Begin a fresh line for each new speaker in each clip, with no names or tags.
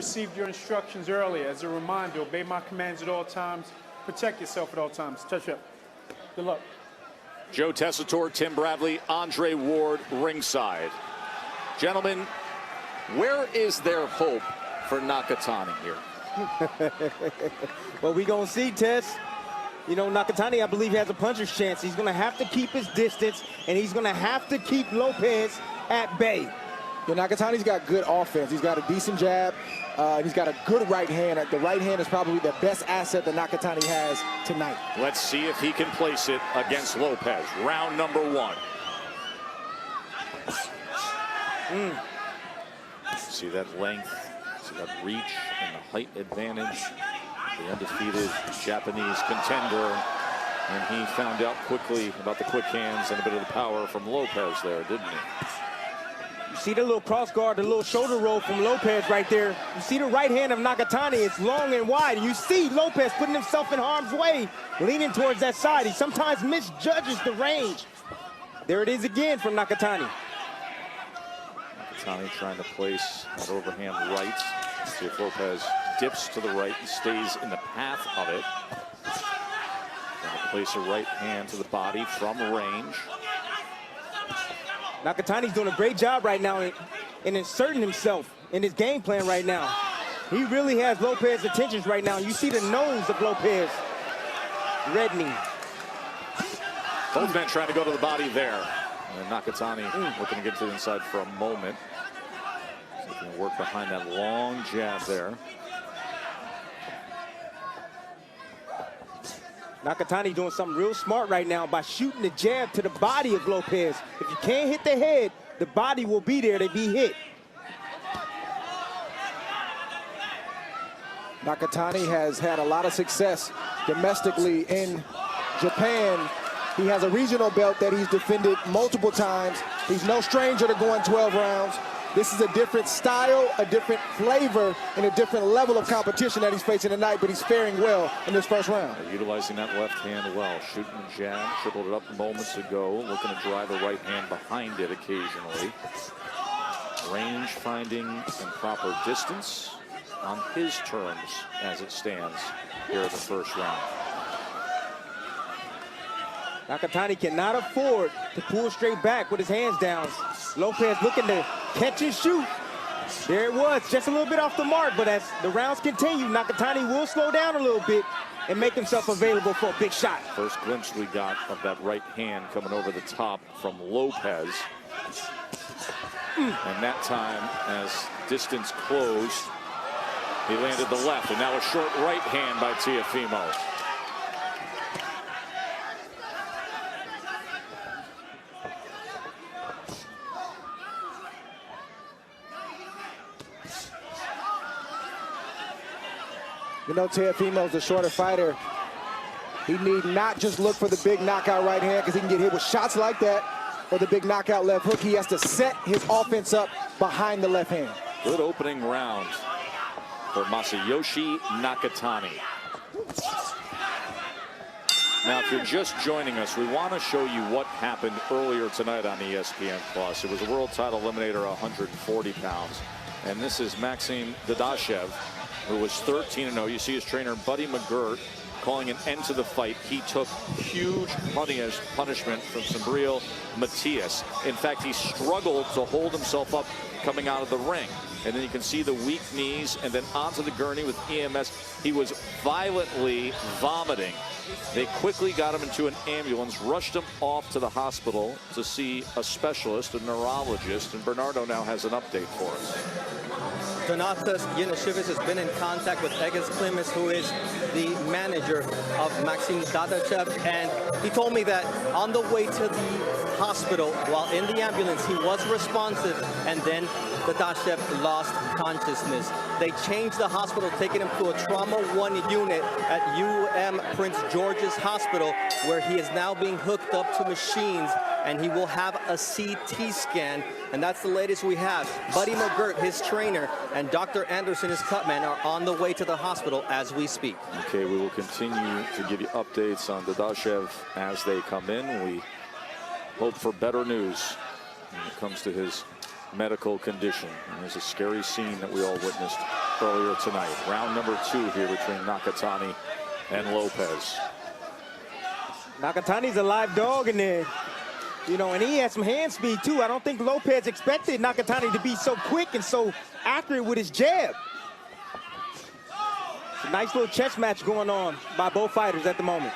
received your instructions earlier. As a reminder, obey my commands at all times. Protect yourself at all times. Touch up. Good luck.
Joe Tessitore, Tim Bradley, Andre Ward, ringside. Gentlemen, where is there hope for Nakatani here?
Well, we gonna see, Tess. You know, Nakatani, I believe, has a puncher's chance. He's gonna have to keep his distance, and he's gonna have to keep Lopez at bay.
Yeah, Nakatani's got good offense. He's got a decent jab. He's got a good right hand. The right hand is probably the best asset that Nakatani has tonight.
Let's see if he can place it against Lopez. Round number 1. See that length, see that reach and the height advantage. The undefeated Japanese contender. And he found out quickly about the quick hands and a bit of the power from Lopez there, didn't he?
You see the little cross guard, the little shoulder roll from Lopez right there. You see the right hand of Nakatani, it's long and wide. And you see Lopez putting himself in harm's way, leaning towards that side. He sometimes misjudges the range. There it is again from Nakatani.
Nakatani trying to place that overhand right. See if Lopez dips to the right and stays in the path of it. Trying to place a right hand to the body from range.
Nakatani's doing a great job right now in inserting himself in his game plan right now. He really has Lopez's attentions right now. You see the nose of Lopez reddening.
Both men trying to go to the body there. And Nakatani looking to get to the inside for a moment. So he can work behind that long jab there.
Nakatani doing something real smart right now by shooting the jab to the body of Lopez. If you can't hit the head, the body will be there to be hit.
Nakatani has had a lot of success domestically in Japan. He has a regional belt that he's defended multiple times. He's no stranger to going 12 rounds. This is a different style, a different flavor, and a different level of competition that he's facing tonight, but he's faring well in this first round.
Utilizing that left hand well. Shooting the jab, tripled it up moments ago. Looking to drive the right hand behind it occasionally. Range finding and proper distance on his terms as it stands here in the first round.
Nakatani cannot afford to pull straight back with his hands down. Lopez looking to catch and shoot. There it was, just a little bit off the mark, but as the rounds continue, Nakatani will slow down a little bit and make himself available for a big shot.
First glimpse we got of that right hand coming over the top from Lopez. And that time, as distance closed, he landed the left, and now a short right hand by Teofilmo.
You know, Teofilmo's the shorter fighter. He need not just look for the big knockout right hand because he can get hit with shots like that or the big knockout left hook. He has to set his offense up behind the left hand.
Good opening round for Masayoshi Nakatani. Now, if you're just joining us, we want to show you what happened earlier tonight on ESPN+. It was a world title eliminator, 140 pounds. And this is Maxim Dadashev, who was 13-0. You see his trainer, Buddy McGirt, calling an end to the fight. He took huge punishment from Sambriel Matias. In fact, he struggled to hold himself up coming out of the ring. And then you can see the weak knees, and then onto the gurney with EMS. He was violently vomiting. They quickly got him into an ambulance, rushed him off to the hospital to see a specialist, a neurologist, and Bernardo now has an update for us.
Donatas Yanishevich has been in contact with Egas Klimas, who is the manager of Maxim Dadashev, and he told me that on the way to the hospital, while in the ambulance, he was responsive, and then Dadashev lost consciousness. They changed the hospital, taking him to a Trauma 1 unit at Prince George's Hospital, where he is now being hooked up to machines, and he will have a CT scan. And that's the latest we have. Buddy McGirt, his trainer, and Dr. Anderson, his cutman, are on the way to the hospital as we speak.
Okay, we will continue to give you updates on Dadashev as they come in. We hope for better news when it comes to his medical condition. And there's a scary scene that we all witnessed earlier tonight. Round number 2 here between Nakatani and Lopez.
Nakatani's a live dog in there. You know, and he has some hand speed, too. I don't think Lopez expected Nakatani to be so quick and so accurate with his jab. It's a nice little chess match going on by both fighters at the moment.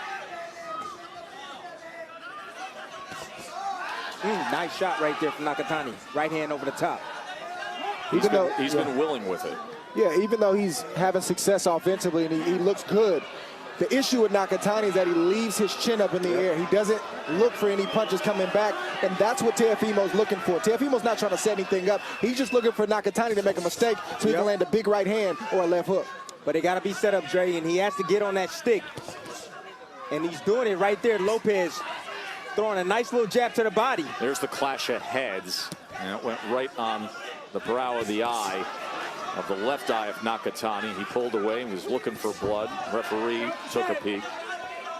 Nice shot right there from Nakatani. Right hand over the top.
He's been willing with it.
Yeah, even though he's having success offensively and he looks good, the issue with Nakatani is that he leaves his chin up in the air. He doesn't look for any punches coming back, and that's what Teofilmo's looking for. Teofilmo's not trying to set anything up. He's just looking for Nakatani to make a mistake so he can land a big right hand or a left hook.
But they got to be set up, Dre, and he has to get on that stick. And he's doing it right there. Lopez throwing a nice little jab to the body.
There's the clash of heads, and it went right on the brow of the eye, of the left eye of Nakatani. He pulled away and was looking for blood. Referee took a peek.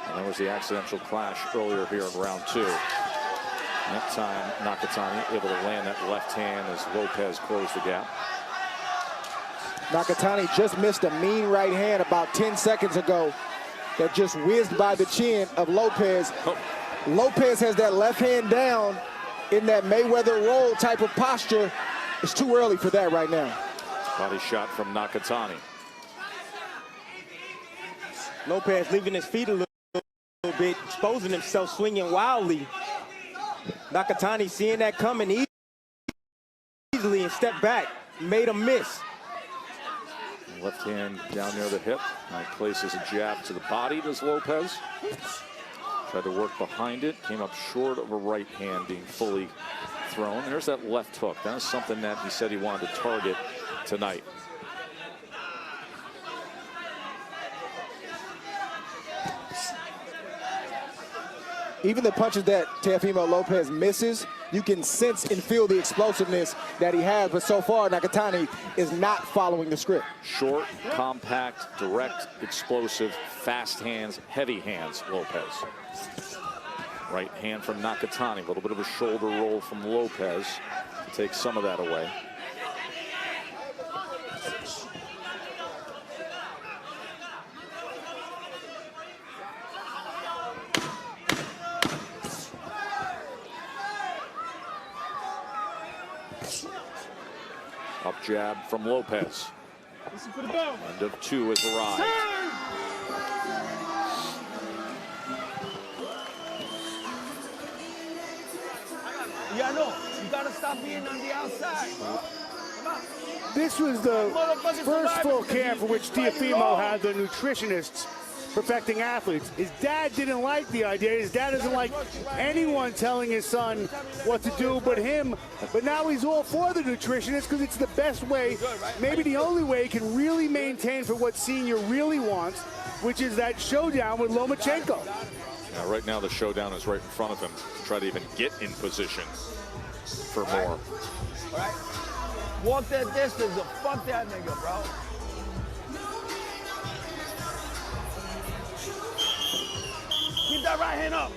And there was the accidental clash earlier here in round 2. That time, Nakatani able to land that left hand as Lopez closed the gap.
Nakatani just missed a mean right hand about 10 seconds ago that just whizzed by the chin of Lopez. Lopez has that left hand down in that Mayweather roll type of posture. It's too early for that right now.
Body shot from Nakatani.
Lopez leaving his feet a little bit, exposing himself, swinging wildly. Nakatani seeing that coming easily and stepped back, made a miss.
Left hand down near the hip. Now he places a jab to the body, does Lopez. Tried to work behind it, came up short of a right hand being fully thrown. There's that left hook. That was something that he said he wanted to target tonight.
Even the punches that Teofilmo Lopez misses, you can sense and feel the explosiveness that he has, but so far Nakatani is not following the script.
Short, compact, direct, explosive, fast hands, heavy hands, Lopez. Right hand from Nakatani, a little bit of a shoulder roll from Lopez to take some of that away. Up jab from Lopez. End of 2 has arrived.
Yeah, no, you gotta stop being on the outside.
This was the first full camp for which Teofilmo had the nutritionists perfecting athletes. His dad didn't like the idea. His dad doesn't like anyone telling his son what to do but him. But now he's all for the nutritionist because it's the best way, maybe the only way he can really maintain for what Senior really wants, which is that showdown with Lomachenko.
Now, right now the showdown is right in front of him to try to even get in position for more.
All right? Walk that distance and fuck that nigga, bro. Keep that right hand up.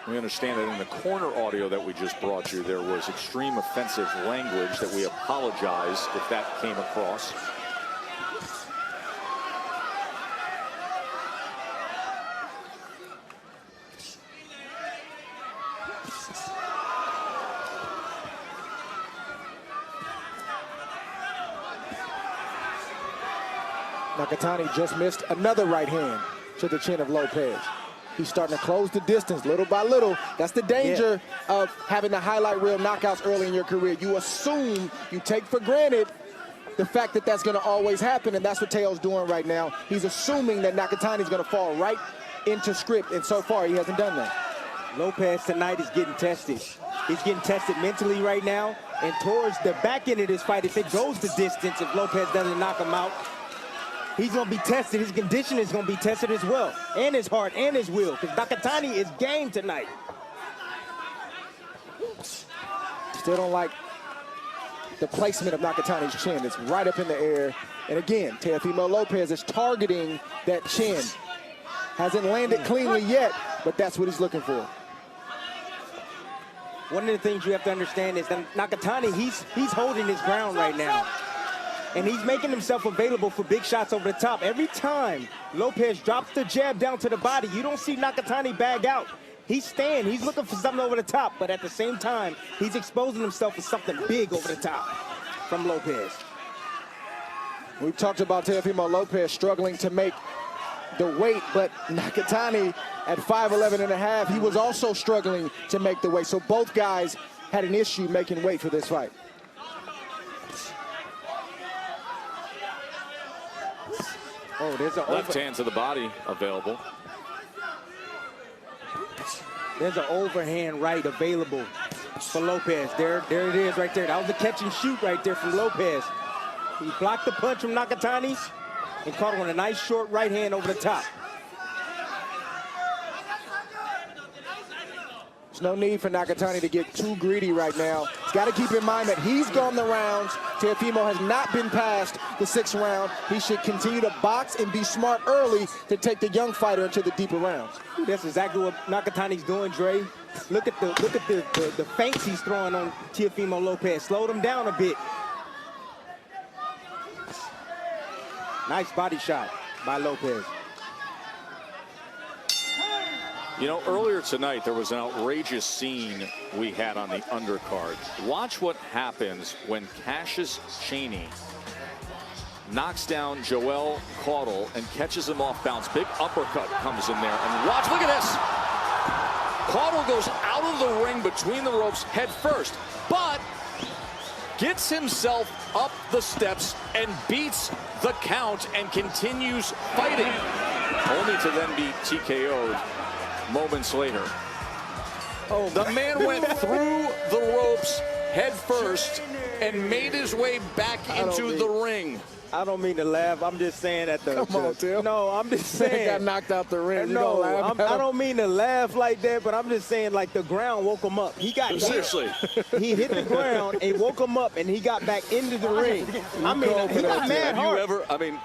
We understand that in the corner audio that we just brought you, there was extreme offensive language that we apologize if that came across.
Nakatani just missed another right hand to the chin of Lopez. He's starting to close the distance little by little. That's the danger of having the highlight reel knockouts early in your career. You assume, you take for granted the fact that that's going to always happen, and that's what Teo's doing right now. He's assuming that Nakatani's going to fall right into script, and so far he hasn't done that.
Lopez tonight is getting tested. He's getting tested mentally right now. And towards the back end of this fight, if it goes the distance, if Lopez doesn't knock him out, he's going to be tested. His condition is going to be tested as well. And his heart and his will. Because Nakatani is game tonight.
Still don't like the placement of Nakatani's chin. It's right up in the air. And again, Teofilmo Lopez is targeting that chin. Hasn't landed cleanly yet, but that's what he's looking for.
One of the things you have to understand is that Nakatani, he's holding his ground right now. And he's making himself available for big shots over the top. Every time Lopez drops the jab down to the body, you don't see Nakatani bag out. He's staying, he's looking for something over the top, but at the same time, he's exposing himself for something big over the top from Lopez.
We've talked about Teofilmo Lopez struggling to make the weight, but Nakatani at 5'11 and a half, he was also struggling to make the weight. So both guys had an issue making weight for this fight.
Oh, there's an
left hand to the body available.
There's an overhand right available for Lopez. There it is right there. That was a catch and shoot right there from Lopez. He blocked the punch from Nakatani and caught him with a nice short right hand over the top.
There's no need for Nakatani to get too greedy right now. He's got to keep in mind that he's gone the rounds. Teofilmo has not been past the 6th round. He should continue to box and be smart early to take the young fighter into the deeper rounds.
That's exactly what Nakatani's doing, Dre. Look at the feints he's throwing on Teofilmo Lopez. Slowed him down a bit. Nice body shot by Lopez.
You know, earlier tonight, there was an outrageous scene we had on the undercard. Watch what happens when Cassius Chaney knocks down Joel Caudle and catches him off balance. Big uppercut comes in there. And watch, look at this. Caudle goes out of the ring between the ropes head first, but gets himself up the steps and beats the count and continues fighting, only to then be TKO'd moments later. Oh, the man went through the ropes head first and made his way back into the ring.
I don't mean to laugh. I'm just saying that the...
Come on, Tim.
No, I'm just saying...
He got knocked out the ring.
No, I don't mean to laugh like that, but I'm just saying, like, the ground woke him up. He got
seriously.
He hit the ground and woke him up, and he got back into the ring. I mean, he got mad hard.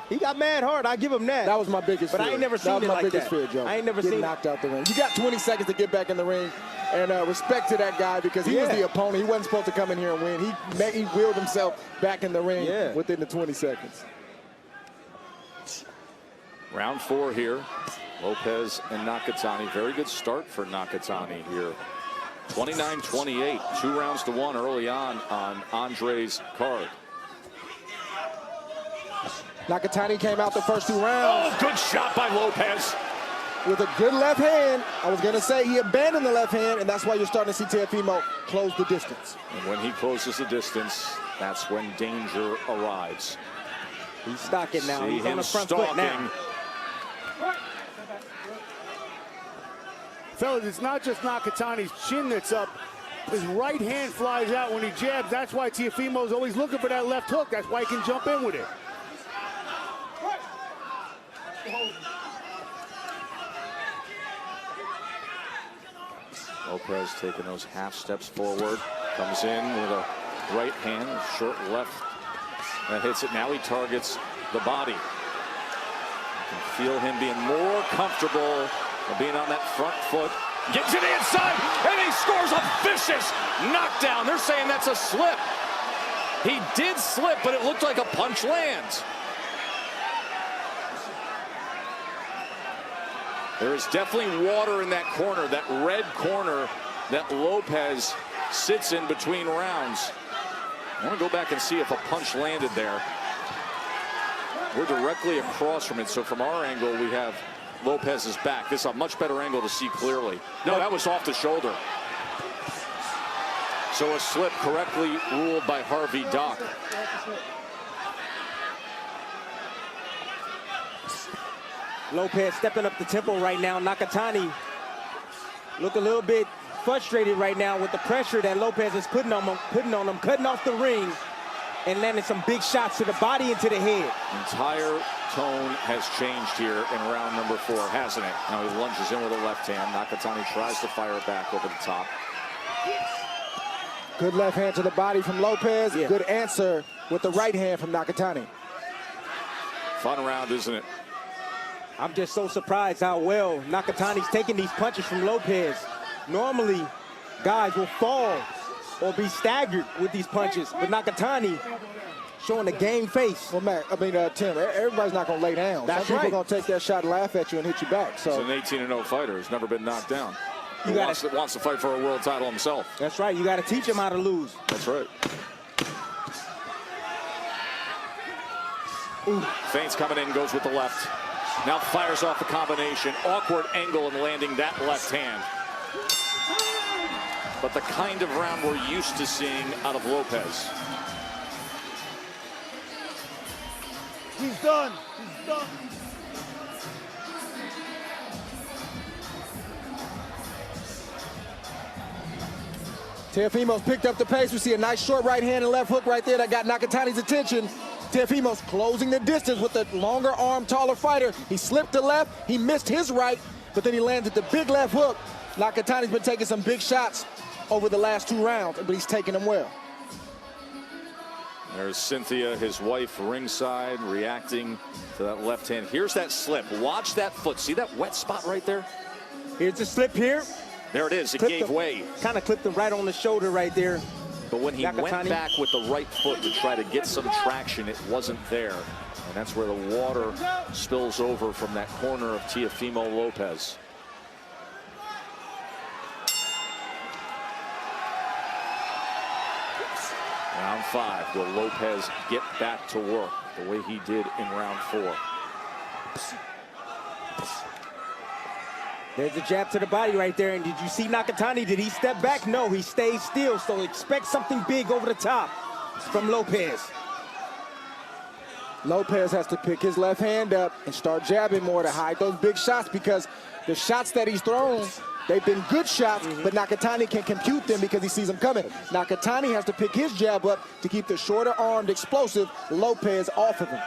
He got mad hard. I give him that.
That was my biggest fear.
But I ain't never seen it like that.
That was my biggest fear, Joe.
I ain't never seen
knocked out the ring. You got 20 seconds to get back in the ring. And respect to that guy because he was the opponent. He wasn't supposed to come in here and win. He wheeled himself back in the ring within the 20 seconds.
Round 4 here. Lopez and Nakatani. Very good start for Nakatani here. 29-28. 2 rounds to 1 early on Andre's card.
Nakatani came out the first 2 rounds.
Oh, good shot by Lopez.
With a good left hand. I was going to say he abandoned the left hand, and that's why you're starting to see Teofilmo close the distance.
And when he closes the distance, that's when danger arrives.
He's stalking now.
See
He's on the front foot now.
Fellas, it's not just Nakatani's chin that's up. His right hand flies out when he jabs. That's why Teofilmo's always looking for that left hook. That's why he can jump in with it.
Lopez taking those half steps forward. Comes in with a right hand, short left. That hits it. Now he targets the body. You can feel him being more comfortable being on that front foot. Get to the inside, and he scores a vicious knockdown. They're saying that's a slip. He did slip, but it looked like a punch lands. There is definitely water in that corner, that red corner that Lopez sits in between rounds. I want to go back and see if a punch landed there. We're directly across from it, so from our angle, we have Lopez's back. This is a much better angle to see clearly. No, that was off the shoulder. So a slip correctly ruled by Harvey Dock.
Lopez stepping up the tempo right now. Nakatani look a little bit frustrated right now with the pressure that Lopez is putting on him, cutting off the ring and landing some big shots to the body and to the head.
Entire tone has changed here in round number 4, hasn't it? Now he lunges in with a left hand. Nakatani tries to fire it back over the top.
Good left hand to the body from Lopez.
Yeah.
Good answer with the right hand from Nakatani.
Fun round, isn't it?
I'm just so surprised how well Nakatani's taking these punches from Lopez. Normally, guys will fall or be staggered with these punches, but Nakatani showing a game face.
Well, Matt, Tim, everybody's not going to lay down.
That's
Some people
right.
are going to take that shot, laugh at you, and hit you back.
He's
So
an 18-0 fighter. He's never been knocked down. He
You
wants to fight for a world title himself.
That's right. You got to teach him how to lose.
That's right. Ooh. Feints coming in, goes with the left. Now fires off the combination. Awkward angle and landing that left hand. But the kind of round we're used to seeing out of Lopez.
He's done. He's done.
Teofilmo's picked up the pace. We see a nice short right hand and left hook right there that got Nakatani's attention. Teofilmo's closing the distance with the longer arm, taller fighter. He slipped the left, he missed his right, but then he landed the big left hook. Nakatani's been taking some big shots over the last 2 rounds, but he's taking them well.
There's Cynthia, his wife, ringside, reacting to that left hand. Here's that slip. Watch that foot. See that wet spot right there?
Here's the slip here.
There it is. It gave way.
Kind of clipped him right on the shoulder right there.
But when he went back with the right foot to try to get some traction, it wasn't there. And that's where the water spills over from that corner of Teofilmo Lopez. Round 5. Will Lopez get back to work the way he did in round 4?
There's a jab to the body right there. And did you see Nakatani? Did he step back? No, he stayed still. So expect something big over the top from Lopez.
Lopez has to pick his left hand up and start jabbing more to hide those big shots, because the shots that he's thrown, they've been good shots, but Nakatani can compute them because he sees them coming. Nakatani has to pick his jab up to keep the shorter-armed, explosive Lopez off of him.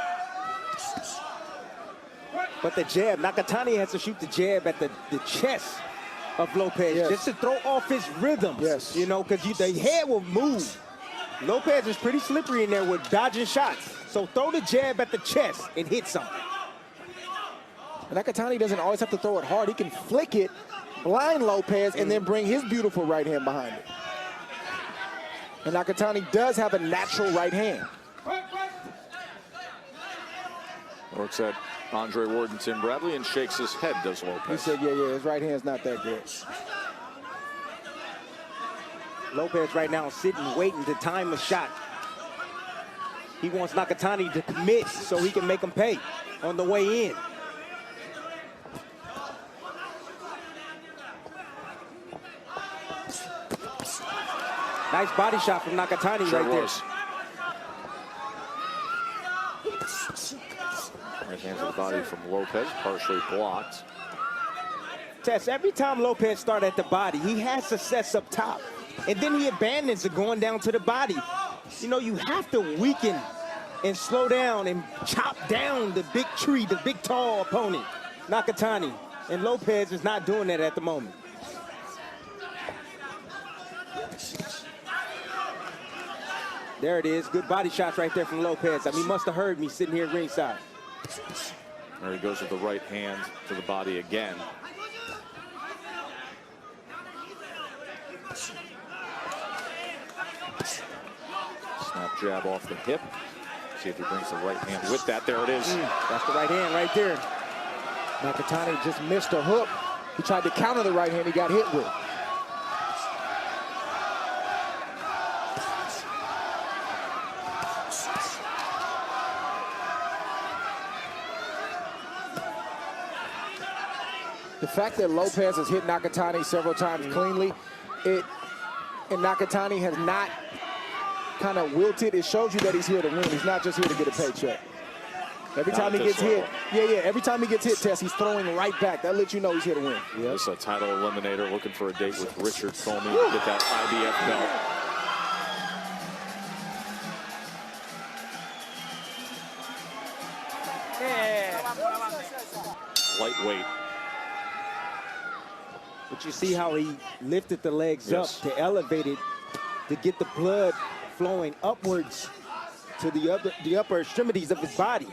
But the jab, Nakatani has to shoot the jab at the chest of Lopez,
yes,
just to throw off his rhythm.
Yes.
You know, because the head will move. Lopez is pretty slippery in there with dodging shots. So throw the jab at the chest and hit something.
Nakatani doesn't always have to throw it hard. He can flick it, blind Lopez, and then bring his beautiful right hand behind it. And Nakatani does have a natural right hand.
Looks at Andre Ward and Tim Bradley and shakes his head, does
He
Lopez.
said, yeah, his right hand's not that good.
Lopez right now sitting, waiting to time a shot. He wants Nakatani to commit so he can make him pay on the way in. Nice body shot from Nakatani
Sure
right there.
was. Right hand to the body from Lopez, partially blocked.
Tess, every time Lopez starts at the body, he has success up top. And then he abandons it going down to the body. You know, you have to weaken and slow down and chop down the big tree, the big tall opponent, Nakatani. And Lopez is not doing that at the moment. There it is. Good body shots right there from Lopez. I mean, he must have heard me sitting here ringside.
There he goes with the right hand to the body again. Snap jab off the hip. See if he brings the right hand with that. There it is.
That's the right hand right there.
Nakatani just missed a hook. He tried to counter the right hand he got hit with. The fact that Lopez has hit Nakatani several times cleanly, and Nakatani has not kind of wilted, it shows you that he's here to win. He's not just here to get a paycheck. Every time he gets hit, every time he gets hit, Tess, he's throwing right back. That lets you know he's here to win.
This is a title eliminator looking for a date with Richard Comey to get that IBF belt. Lightweight.
But you see how he lifted the legs up to elevate it, to get the blood flowing upwards to the upper extremities of his body.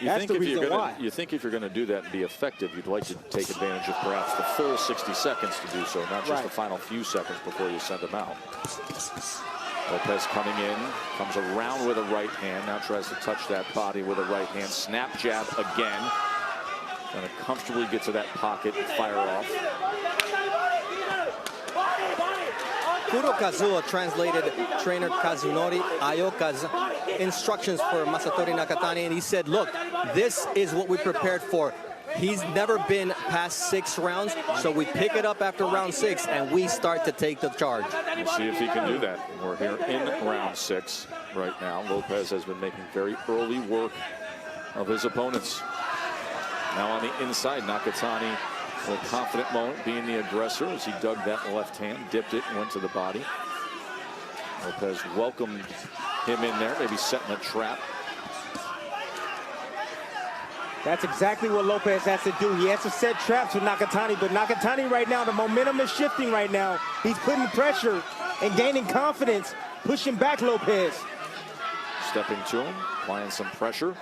That's the reason why.
You think if you're going to do that and be effective, you'd like to take advantage of perhaps the full 60 seconds to do so, not just the final few seconds before you send him out. Lopez coming in, comes around with a right hand, now tries to touch that body with a right hand. Snap jab again. Going to comfortably get to that pocket and fire off.
Kuro Kazuo translated trainer Kazunori Ayoka's instructions for Masayoshi Nakatani, and he said, look, this is what we prepared for. He's never been past 6 rounds, so we pick it up after round 6, and we start to take the charge.
We'll see if he can do that. We're here in round 6 right now. Lopez has been making very early work of his opponents. Now on the inside, Nakatani, a confident moment, being the aggressor as he dug that left hand, dipped it, and went to the body. Lopez welcomed him in there, maybe setting a trap.
That's exactly what Lopez has to do. He has to set traps with Nakatani, but Nakatani right now, the momentum is shifting right now. He's putting pressure and gaining confidence, pushing back Lopez.
Stepping to him, applying some pressure.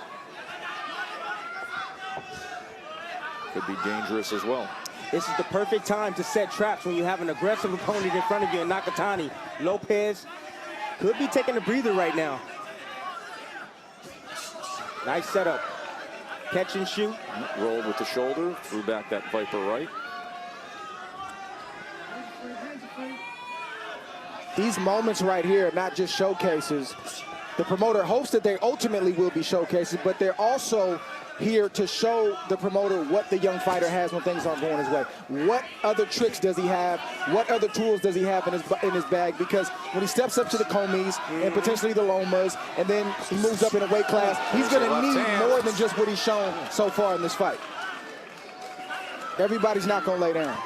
Could be dangerous as well.
This is the perfect time to set traps when you have an aggressive opponent in front of you in Nakatani. Lopez could be taking a breather right now. Nice setup. Catch and shoot.
Rolled with the shoulder, threw back that Viper right.
These moments right here are not just showcases. The promoter hopes that they ultimately will be showcases, but they're also here to show the promoter what the young fighter has when things aren't going his way. What other tricks does he have? What other tools does he have in his bag? Because when he steps up to the Comeys and potentially the Lomas, and then he moves up in a weight class, he's going to need more than just what he's shown so far in this fight. Everybody's not going to lay down.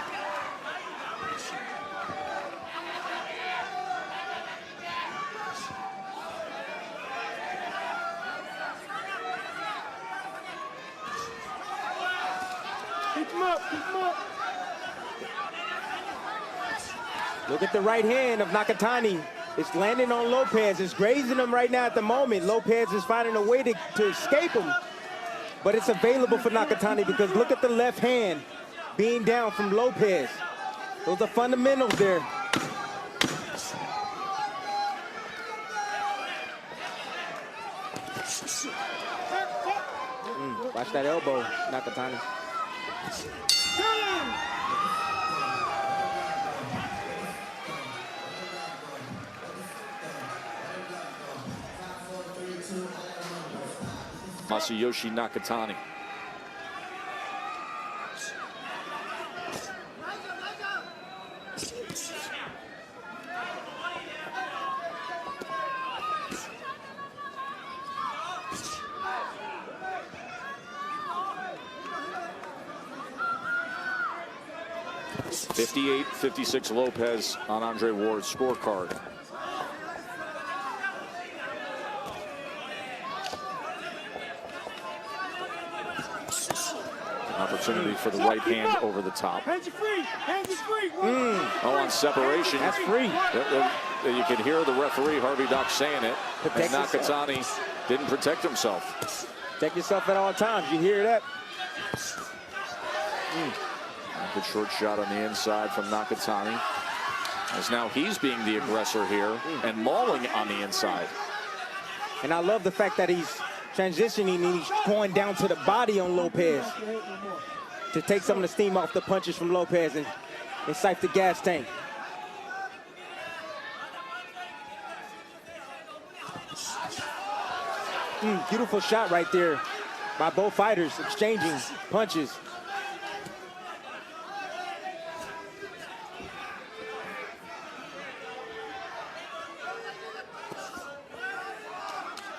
Look at the right hand of Nakatani. It's landing on Lopez. It's grazing him right now at the moment. Lopez is finding a way to escape him. But it's available for Nakatani because look at the left hand being down from Lopez. Those are fundamentals there. Watch that elbow, Nakatani.
Masayoshi Nakatani. $58-56 Lopez on Andre Ward's scorecard. Opportunity for the right hand over the top.
Hands are free. Hands are free.
Oh, on separation.
That's free.
You can hear the referee, Harvey Dock, saying it. And Nakatani didn't protect himself.
Protect yourself at all times. You hear that?
Good short shot on the inside from Nakatani. As now he's being the aggressor here and mauling on the inside.
And I love the fact that he's transitioning and he's going down to the body on Lopez to take some of the steam off the punches from Lopez and siphon the gas tank. Beautiful shot right there by both fighters, exchanging punches.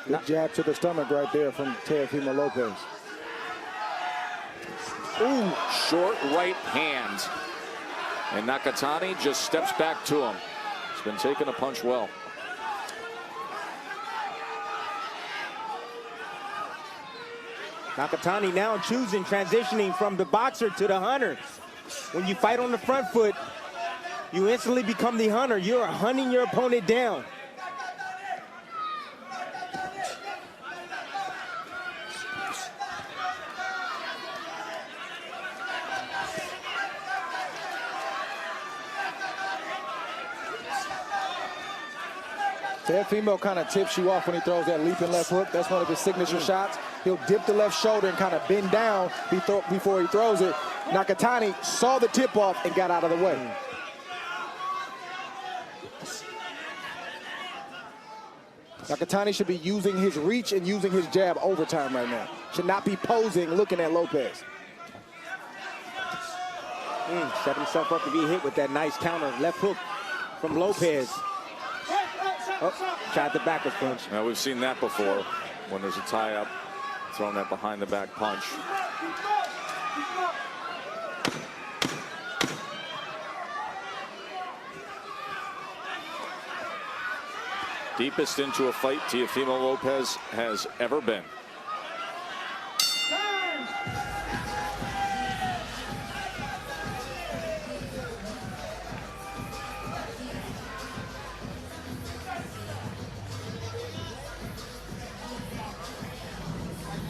Good jab to the stomach right there from Teofilmo Lopez.
Ooh, short right hand. And Nakatani just steps back to him. He's been taking a punch well.
Nakatani now choosing, transitioning from the boxer to the hunter. When you fight on the front foot, you instantly become the hunter. You're hunting your opponent down.
Teofilmo kind of tips you off when he throws that leaping left hook. That's one of his signature shots. He'll dip the left shoulder and kind of bend down before he throws it. Nakatani saw the tip off and got out of the way. Nakatani should be using his reach and using his jab overtime right now. Should not be posing, looking at Lopez.
Set himself up to be hit with that nice counter left hook from Lopez. Oh, tried the backwards punch.
Now we've seen that before when there's a tie-up, throwing that behind the back punch. Deepest into a fight Teofilmo Lopez has ever been.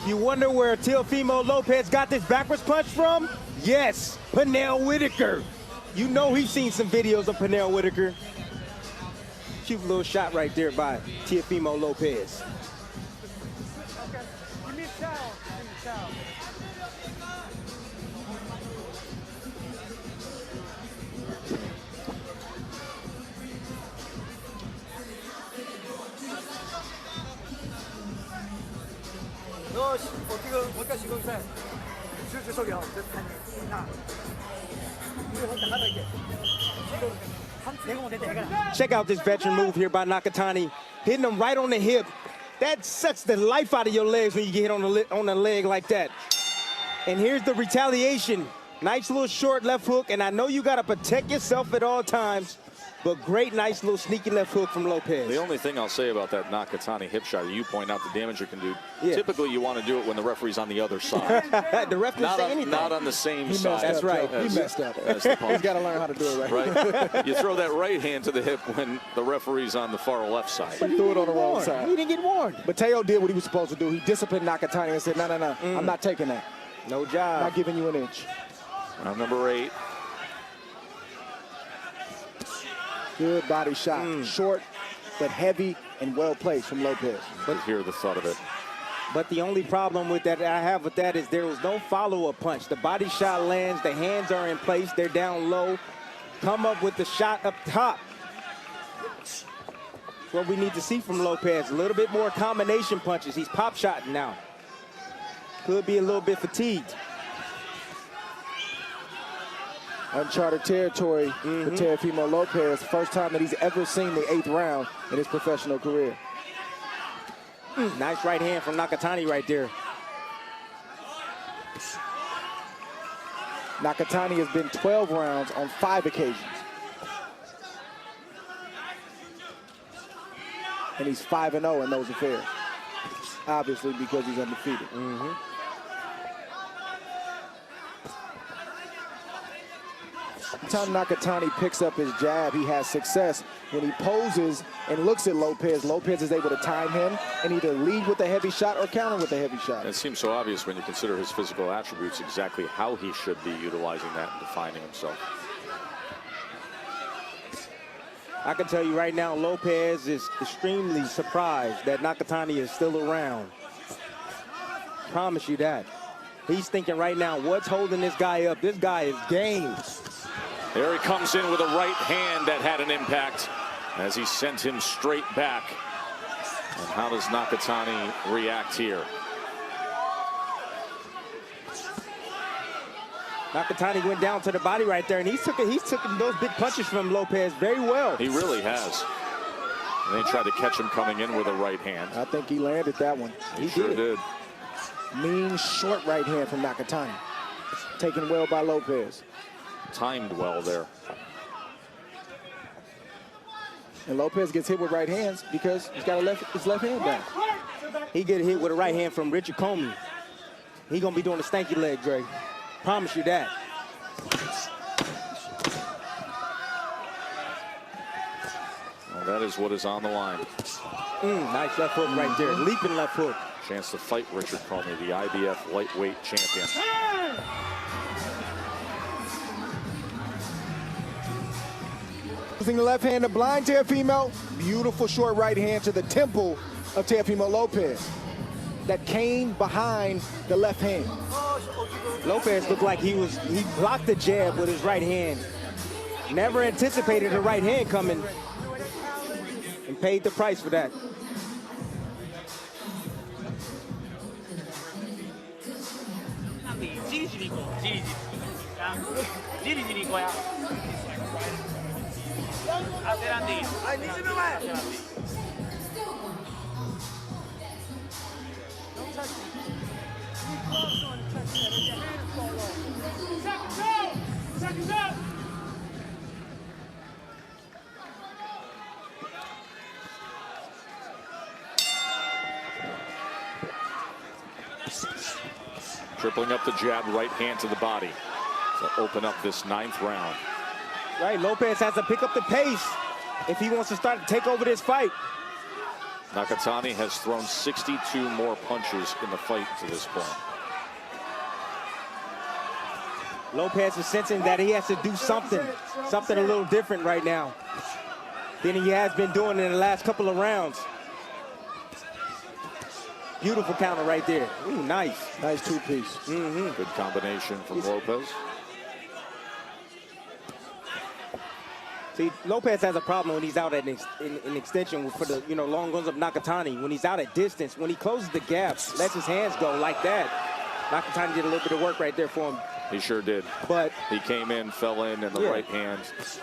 You wonder where Teofilmo Lopez got this backwards punch from? Yes, Pernell Whitaker. You know he's seen some videos of Pernell Whitaker. Cute little shot right there by Teofilmo Lopez.
Okay. Give me a towel. Give me a towel.
Check out this veteran move here by Nakatani, hitting him right on the hip. That sucks the life out of your legs when you get hit on the leg like that. And here's the retaliation. Nice little short left hook, and I know you got to protect yourself at all times, but great, nice little sneaky left hook from Lopez.
The only thing I'll say about that Nakatani hip shot, you point out the damage it can do.
Yeah.
Typically, you want to do it when the referee's on the other side.
The ref didn't say anything.
Not on the same side.
That's right.
He messed up.
That's the punch.
He's got to learn how to do it
Right. You throw that right hand to the hip when the referee's on the far left side.
He threw it on the wrong side.
He didn't get warned.
But Teo did what he was supposed to do. He disciplined Nakatani and said, no, I'm not taking that.
No job.
Not giving you an inch.
Round number 8.
Good body shot. Short, but heavy and well placed from Lopez.
But hear the thud of it.
But the only problem with that I have with that is there was no follow-up punch. The body shot lands, the hands are in place, they're down low. Come up with the shot up top. What we need to see from Lopez, a little bit more combination punches. He's pop-shotting now. Could be a little bit fatigued.
Uncharted territory for Teofilmo Lopez. First time that he's ever seen the 8th round in his professional career.
Nice right hand from Nakatani right there.
Nakatani has been 12 rounds on 5 occasions. And he's 5-0 in those affairs. Obviously because he's undefeated. Time Nakatani picks up his jab, he has success. When he poses and looks at Lopez, Lopez is able to time him and either lead with a heavy shot or counter with a heavy shot.
It seems so obvious when you consider his physical attributes exactly how he should be utilizing that and defining himself.
I can tell you right now, Lopez is extremely surprised that Nakatani is still around. Promise you that. He's thinking right now, what's holding this guy up? This guy is game.
There he comes in with a right hand that had an impact as he sent him straight back. And how does Nakatani react here?
Nakatani went down to the body right there, and he's taken those big punches from Lopez very well.
He really has. And they tried to catch him coming in with a right hand.
I think he landed that one.
He sure did.
Mean short right hand from Nakatani. Taken well by Lopez.
Timed well there.
And Lopez gets hit with right hands because he's got his left hand down.
He get hit with a right hand from Richard Comey. He gonna be doing a stanky leg, Dre. Promise you that.
Well, that is what is on the line.
Nice left hook right there. Leaping left hook.
Chance to fight Richard Comey, the IBF lightweight champion.
Using the left hand to blind Teofilmo. Beautiful short right hand to the temple of Teofilmo Lopez. That came behind the left hand.
Lopez looked like he blocked the jab with his right hand. Never anticipated a right hand coming and paid the price for that.
Tripling up the jab, right hand to the body to open up this 9th round.
Right, Lopez has to pick up the pace if he wants to start to take over this fight.
Nakatani has thrown 62 more punches in the fight to this point.
Lopez is sensing that he has to do something a little different right now than he has been doing in the last couple of rounds. Beautiful counter right there. Ooh, nice.
Nice two-piece.
Good combination from Lopez.
See, Lopez has a problem when he's out at an extension for the long guns of Nakatani. When he's out at distance, when he closes the gap, lets his hands go like that. Nakatani did a little bit of work right there for him.
He sure did.
But
he came in, fell in, and the right hand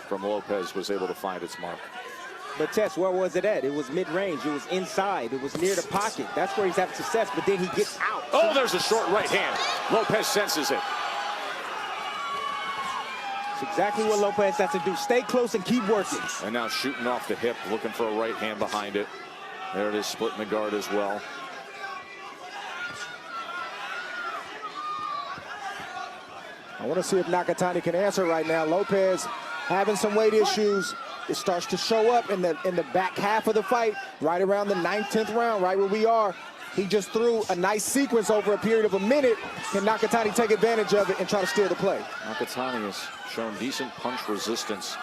from Lopez was able to find its mark.
But Tess, where was it at? It was mid-range. It was inside. It was near the pocket. That's where he's having success, but then he gets out.
Oh, there's a short right hand. Lopez senses it.
It's exactly what Lopez has to do. Stay close and keep working.
And now shooting off the hip, looking for a right hand behind it. There it is, splitting the guard as well.
I want to see if Nakatani can answer right now. Lopez having some weight issues. It starts to show up in the back half of the fight, right around the 9th, 10th round, right where we are. He just threw a nice sequence over a period of a minute. Can Nakatani take advantage of it and try to steal the play?
Nakatani has shown decent punch resistance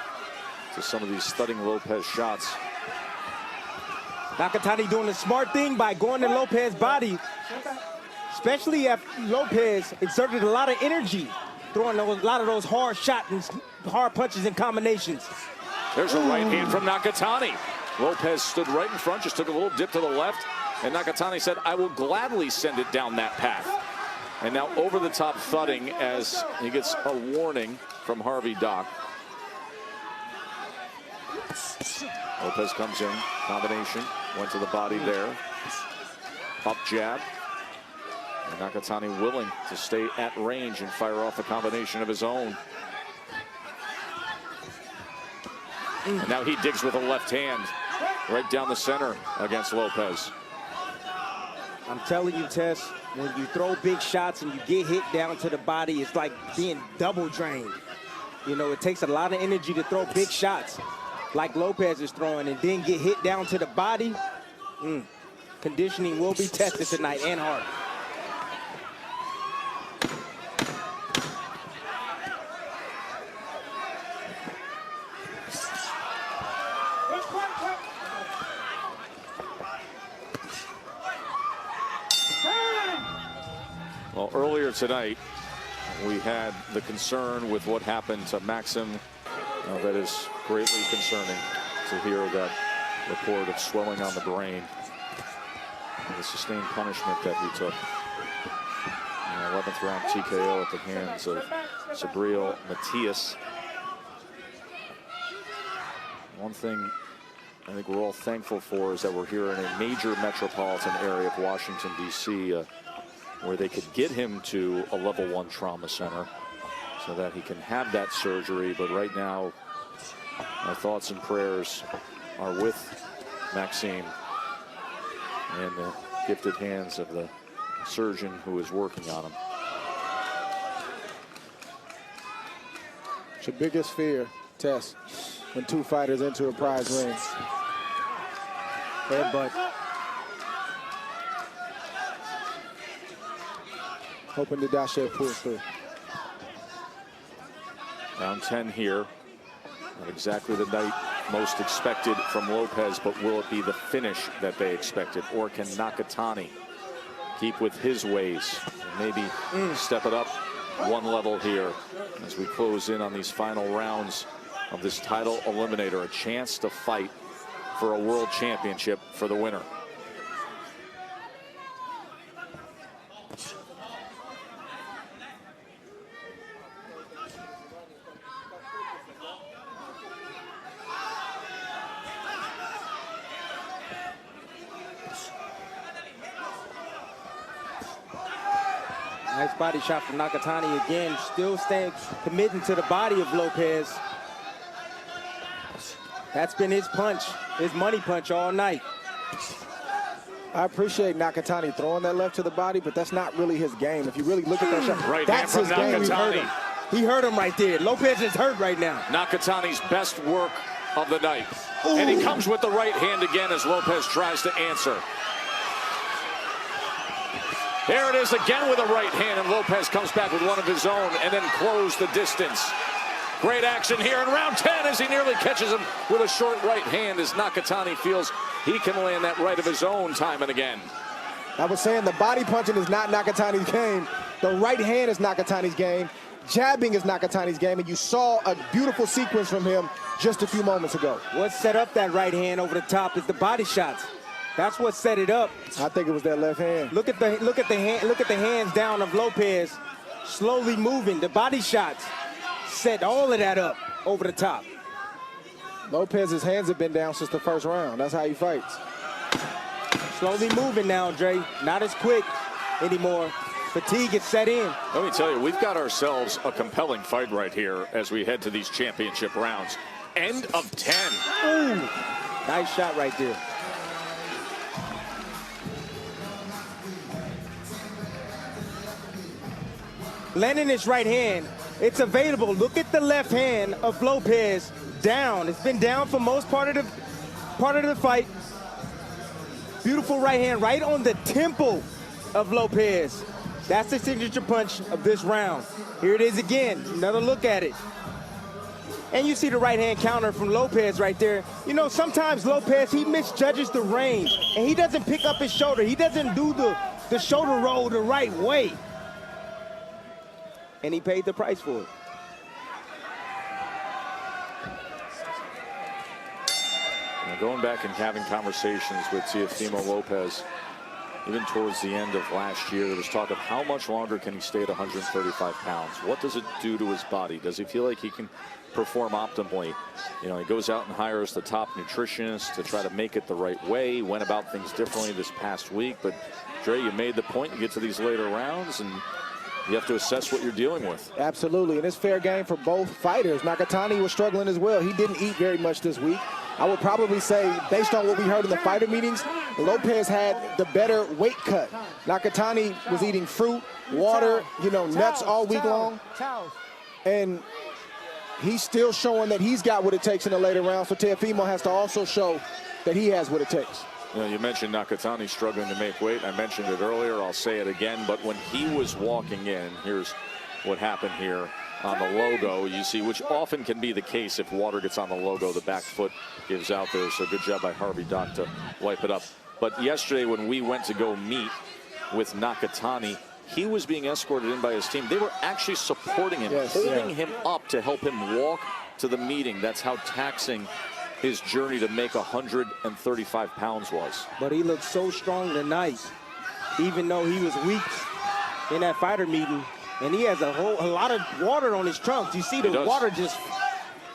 to some of these thudding Lopez shots.
Nakatani doing the smart thing by going to Lopez's body, especially after Lopez exerted a lot of energy, throwing a lot of those hard shots and hard punches and combinations.
There's a right hand from Nakatani. Lopez stood right in front, just took a little dip to the left, and Nakatani said, I will gladly send it down that path. And now over the top thudding as he gets a warning from Harvey Dock. Lopez comes in, combination, went to the body there. Up jab. And Nakatani willing to stay at range and fire off a combination of his own. And now he digs with a left hand right down the center against Lopez.
I'm telling you, Tess, when you throw big shots and you get hit down to the body, it's like being double drained. You know, it takes a lot of energy to throw big shots like Lopez is throwing and then get hit down to the body. Conditioning will be tested tonight and hard.
Well, earlier tonight, we had the concern with what happened to Maxim. That is greatly concerning to hear that report of swelling on the brain. And the sustained punishment that he took. 11th round TKO at the hands of Sabriel Matias. One thing I think we're all thankful for is that we're here in a major metropolitan area of Washington, D.C., where they could get him to a level 1 trauma center so that he can have that surgery. But right now, our thoughts and prayers are with Maxime and the gifted hands of the surgeon who is working on him.
It's your biggest fear, Tess, when 2 fighters enter a prize ring.
Headbutt.
Hoping Dadashev pulls through.
Round 10 here. Not exactly the night most expected from Lopez, but will it be the finish that they expected? Or can Nakatani keep with his ways and maybe step it up 1 level here as we close in on these final rounds of this title eliminator? A chance to fight for a world championship for the winner.
Nice body shot from Nakatani again, still staying committing to the body of Lopez. That's been his punch, his money punch all night.
I appreciate Nakatani throwing that left to the body, but that's not really his game. If you really look at that shot,
Right
that's
hand
his
from
game.
Nakatani.
He hurt him right there. Lopez is hurt right now.
Nakatani's best work of the night. And he comes with the right hand again as Lopez tries to answer. There it is again with a right hand, and Lopez comes back with one of his own and then close the distance. Great action here in round 10 as he nearly catches him with a short right hand as Nakatani feels he can land that right of his own time and again.
I was saying the body punching is not Nakatani's game. The right hand is Nakatani's game. Jabbing is Nakatani's game, and you saw a beautiful sequence from him just a few moments ago.
What set up that right hand over the top is the body shots. That's what set it up.
I think it was that left hand.
Look at the hands down of Lopez, slowly moving. The body shots set all of that up over the top.
Lopez's hands have been down since the first round. That's how he fights.
Slowly moving now, Dre. Not as quick anymore. Fatigue is set in.
Let me tell you, we've got ourselves a compelling fight right here as we head to these championship rounds. End of 10.
Ooh, nice shot right there. Landing his right hand, it's available. Look at the left hand of Lopez down. It's been down for most part of the fight. Beautiful right hand right on the temple of Lopez. That's the signature punch of this round. Here it is again. Another look at it. And you see the right hand counter from Lopez right there. You know, sometimes Lopez, he misjudges the range and he doesn't pick up his shoulder. He doesn't do the shoulder roll the right way. And he paid the price for it.
Now going back and having conversations with Teofilmo Lopez, even towards the end of last year, there was talk of how much longer can he stay at 135 pounds? What does it do to his body? Does he feel like he can perform optimally? You know, he goes out and hires the top nutritionist to try to make it the right way. He went about things differently this past week. But, Dre, you made the point. You get to these later rounds, and you have to assess what you're dealing with.
Absolutely, and it's fair game for both fighters. Nakatani was struggling as well. He didn't eat very much this week. I would probably say, based on what we heard in the fighter meetings, Lopez had the better weight cut. Nakatani was eating fruit, water, you know, nuts all week long. And he's still showing that he's got what it takes in the later rounds, so Teofilmo has to also show that he has what it takes.
You know, you mentioned Nakatani struggling to make weight. I mentioned it earlier. I'll say it again. But when he was walking in, here's what happened here on the logo. You see, which often can be the case if water gets on the logo, the back foot gives out there. So good job by Harvey Dock to wipe it up. But yesterday when we went to go meet with Nakatani, he was being escorted in by his team. They were actually supporting him, holding him up to help him walk to the meeting. That's how taxing his journey to make 135 pounds was.
But he looked so strong tonight, even though he was weak in that fighter meeting. And he has a lot of water on his trunks. You see the water just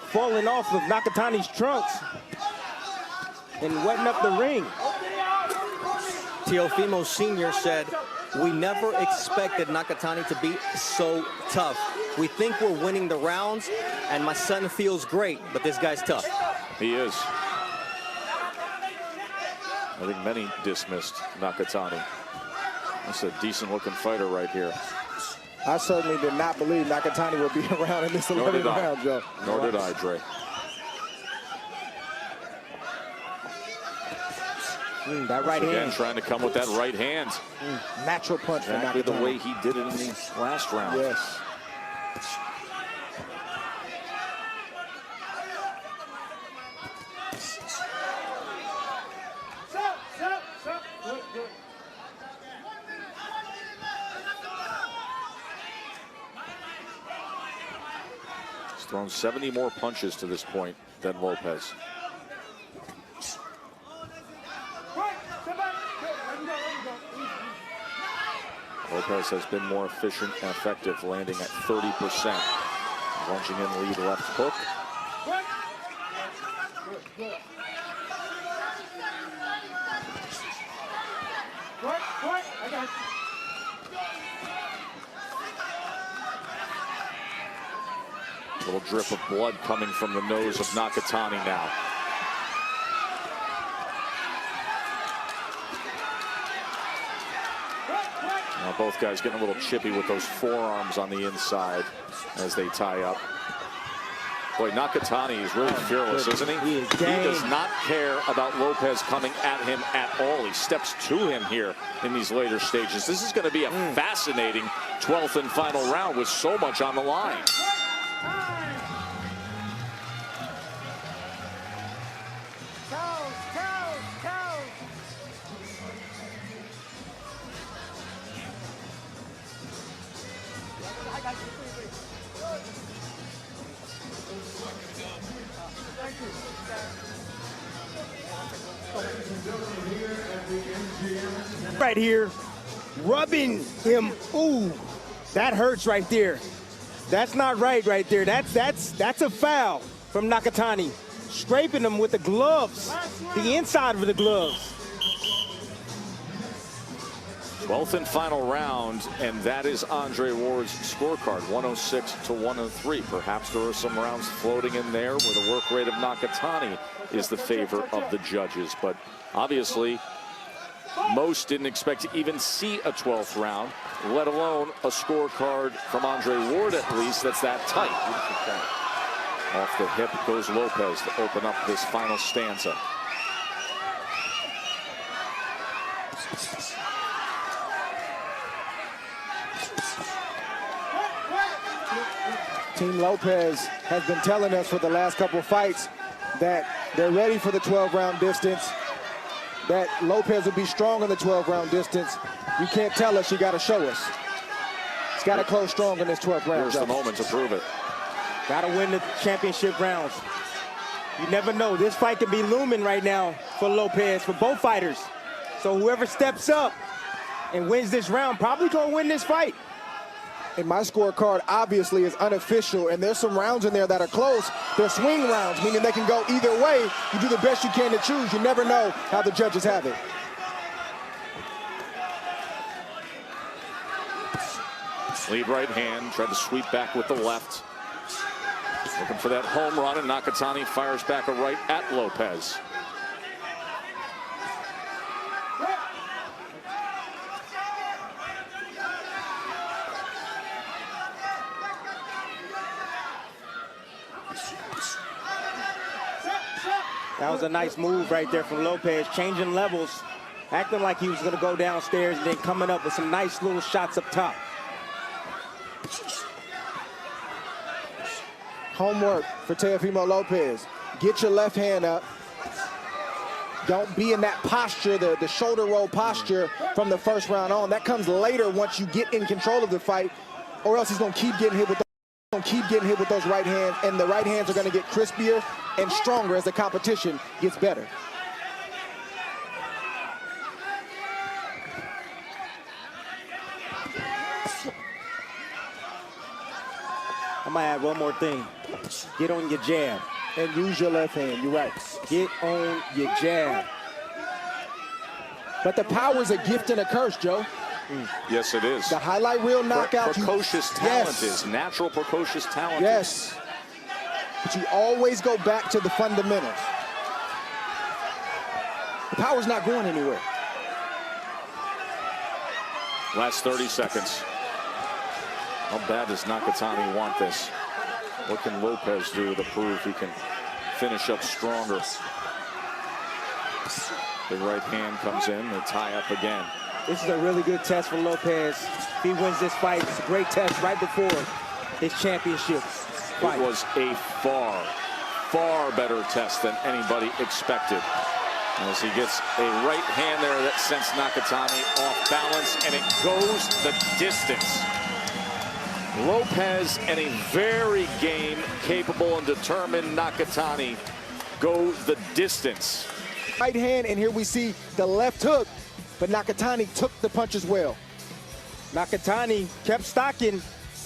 falling off of Nakatani's trunks. and wetting up the ring.
Teofilmo Sr. said, we never expected Nakatani to be so tough. We think we're winning the rounds, and my son feels great, but this guy's tough.
He is. I think many dismissed Nakatani. That's a decent-looking fighter right here.
I certainly did not believe Nakatani would be around in this 11th round, Joe.
Nor did I, Dre.
That right
Again,
hand.
trying to come with that right hand.
Natural punch for
Exactly the
Nakatani.
way he did it in the last round.
Yes.
He's thrown 70 more punches to this point than Lopez. Lopez has been more efficient and effective, landing at 30%. Lunging in lead left hook. Little drip of blood coming from the nose of Nakatani now. Now both guys getting a little chippy with those forearms on the inside as they tie up. Boy, Nakatani is really fearless, isn't he?
He is
He
game.
does not care about Lopez coming at him at all. He steps to him here in these later stages. This is going to be a fascinating 12th and final round with so much on the line.
Right here, rubbing him. Ooh, that hurts right there. That's not right there. That's a foul from Nakatani. Scraping him with the gloves, the inside of the gloves.
12th and final round, and that is Andre Ward's scorecard, 106 to 103. Perhaps there are some rounds floating in there where the work rate of Nakatani is the favor of the judges, but obviously most didn't expect to even see a 12th round, let alone a scorecard from Andre Ward at least that's that tight. Off the hip goes Lopez to open up this final stanza.
Team Lopez has been telling us for the last couple of fights that they're ready for the 12-round distance, that Lopez will be strong in the 12-round distance. You can't tell us, you got to show us. He's got to close strong in this 12th round.
Here's the moment to prove it.
Got to win the championship rounds. You never know. This fight could be looming right now for Lopez, for both fighters. So whoever steps up and wins this round probably going to win this fight.
And my scorecard obviously is unofficial, and there's some rounds in there that are close. They're swing rounds, meaning they can go either way. You do the best you can to choose. You never know how the judges have it.
Lead right hand, tried to sweep back with the left. Looking for that home run, and Nakatani fires back a right at Lopez.
That was a nice move right there from Lopez, changing levels, acting like he was going to go downstairs and then coming up with some nice little shots up top.
Homework for Teofilmo Lopez. Get your left hand up. Don't be in that posture, the shoulder roll posture from the first round on. That comes later once you get in control of the fight, or else he's going to keep getting hit with those right hands, and the right hands are going to get crispier and stronger as the competition gets better.
I'm gonna add one more thing. Get on your jab.
And use your left hand, you're right.
Get on your jab.
But the power is a gift and a curse, Joe.
Yes, it is.
The highlight reel knockout.
Precocious talent is. Natural precocious talent.
Yes. But you always go back to the fundamentals. The power's not going anywhere.
Last 30 seconds. How bad does Nakatani want this? What can Lopez do to prove he can finish up stronger? The right hand comes in, the tie up again.
This is a really good test for Lopez. If he wins this fight, it's a great test right before his championship fight.
It was a far, far better test than anybody expected. As he gets a right hand there that sends Nakatani off balance, and it goes the distance. Lopez and a very game, capable and determined Nakatani go the distance.
Right hand, and here we see the left hook, but Nakatani took the punch as well.
Nakatani kept stocking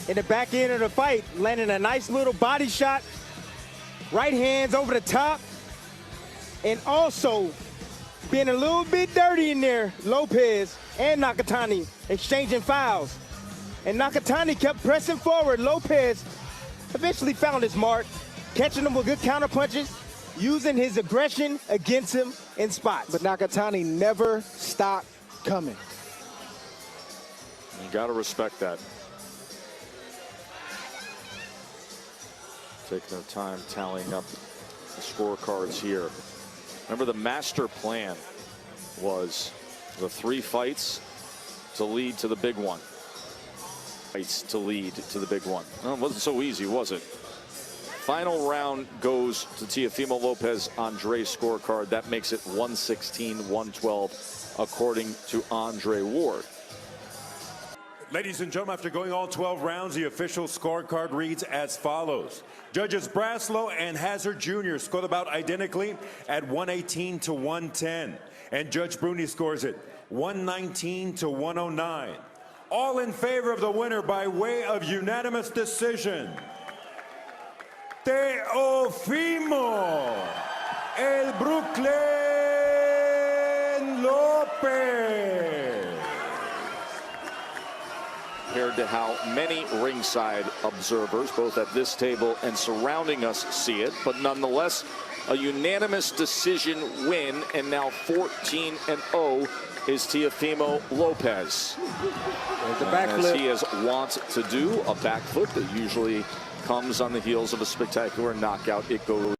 in the back end of the fight, landing a nice little body shot. Right hands over the top. And also being a little bit dirty in there, Lopez and Nakatani exchanging fouls. And Nakatani kept pressing forward. Lopez eventually found his mark, catching him with good counter punches, using his aggression against him in spots.
But Nakatani never stopped coming.
You got to respect that. Taking their time tallying up the scorecards here. Remember, the master plan was the 3 fights to lead to the big one. Fights to lead to the big one. Well, it wasn't so easy, was it? Final round goes to Teofilmo Lopez Andre's scorecard. That makes it 116-112, according to Andre Ward.
Ladies and gentlemen, after going all 12 rounds, the official scorecard reads as follows. Judges Braslow and Hazard Jr. scored about identically at 118-110. And Judge Bruni scores it 119-109. All in favor of the winner by way of unanimous decision. Teofilmo El Brooklyn Lopez.
Compared to how many ringside observers, both at this table and surrounding us, see it, but nonetheless, a unanimous decision win, and now 14-0 is Teofilmo Lopez. As he is wont to do, a back foot that usually comes on the heels of a spectacular knockout. It goes